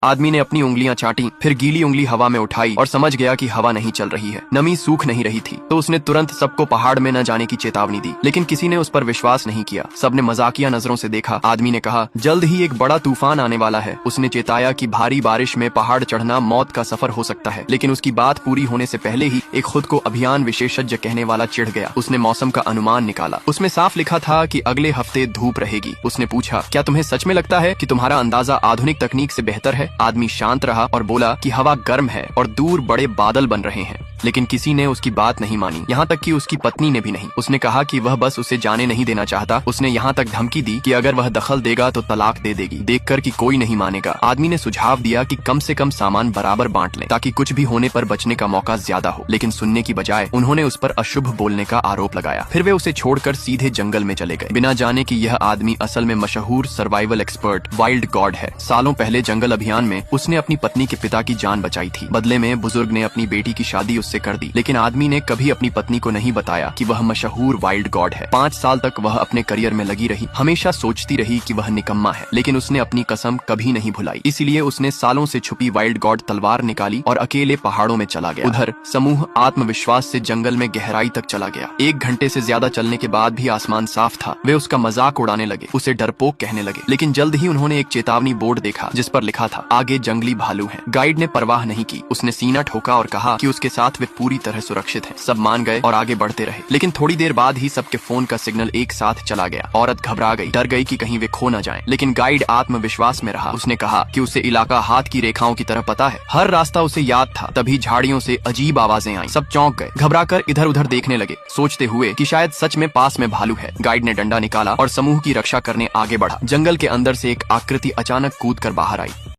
आदमी ने अपनी उंगलियां चाटी, फिर गीली उंगली हवा में उठाई और समझ गया कि हवा नहीं चल रही है, नमी सूख नहीं रही थी। तो उसने तुरंत सबको पहाड़ में न जाने की चेतावनी दी, लेकिन किसी ने उस पर विश्वास नहीं किया। सबने मजाकिया नजरों से देखा। आदमी ने कहा, जल्द ही एक बड़ा तूफान आने वाला है। उसने चेताया कि भारी बारिश में पहाड़ चढ़ना मौत का सफर हो सकता है, लेकिन उसकी बात पूरी होने से पहले ही एक खुद को अभियान विशेषज्ञ कहने वाला चिढ़ गया। उसने मौसम का अनुमान निकाला। उसमें साफ लिखा था कि अगले हफ्ते धूप रहेगी। उसने पूछा, क्या तुम्हें सच में लगता है कि तुम्हारा अंदाजा आधुनिक तकनीक से बेहतर है? आदमी शांत रहा और बोला कि हवा गर्म है और दूर बड़े बादल बन रहे हैं। लेकिन किसी ने उसकी बात नहीं मानी, यहाँ तक कि उसकी पत्नी ने भी नहीं। उसने कहा कि वह बस उसे जाने नहीं देना चाहता। उसने यहाँ तक धमकी दी कि अगर वह दखल देगा तो तलाक दे देगी, देखकर कि कोई नहीं मानेगा। आदमी ने सुझाव दिया कि कम से कम सामान बराबर बांट लें, ताकि कुछ भी होने पर बचने का मौका ज्यादा हो। लेकिन सुनने की बजाय उन्होंने उस पर अशुभ बोलने का आरोप लगाया। फिर वे उसे छोड़कर सीधे जंगल में चले गए, बिना जाने कि यह आदमी असल में मशहूर सर्वाइवल एक्सपर्ट वाइल्ड गॉड है। सालों पहले जंगल अभियान में उसने अपनी पत्नी के पिता की जान बचाई थी। बदले में बुजुर्ग ने अपनी बेटी की शादी उससे कर दी, लेकिन आदमी ने कभी अपनी पत्नी को नहीं बताया कि वह मशहूर वाइल्ड गॉड है। 5 साल तक वह अपने करियर में लगी रही, हमेशा सोचती रही कि वह निकम्मा है, लेकिन उसने अपनी कसम कभी नहीं भुलाई। इसलिए उसने सालों से छुपी वाइल्ड गॉड तलवार निकाली और अकेले पहाड़ों में चला गया। उधर समूह आत्मविश्वास से जंगल में गहराई तक चला गया। 1 घंटे से ज्यादा चलने के बाद भी आसमान साफ था। वे उसका मजाक उड़ाने लगे, उसे डरपोक कहने लगे। लेकिन जल्द ही उन्होंने एक चेतावनी बोर्ड देखा जिस पर लिखा था, आगे जंगली भालू हैं। गाइड ने परवाह नहीं की। उसने सीना ठोका और कहा कि उसके साथ वे पूरी तरह सुरक्षित हैं। सब मान गए और आगे बढ़ते रहे। लेकिन थोड़ी देर बाद ही सबके फोन का सिग्नल एक साथ चला गया। औरत घबरा गई, डर गई कि कहीं वे खो न जाएं। लेकिन गाइड आत्मविश्वास में रहा। उसने कहा कि उसे इलाका हाथ की रेखाओं की तरह पता है, हर रास्ता उसे याद था। तभी झाड़ियों से अजीब आवाजें आईं। सब चौंक गए, घबराकर इधर उधर देखने लगे, सोचते हुए कि शायद सच में पास में भालू है। गाइड ने डंडा निकाला और समूह की रक्षा करने आगे बढ़ा। जंगल के अंदर से एक आकृति अचानक कूद कर बाहर आई।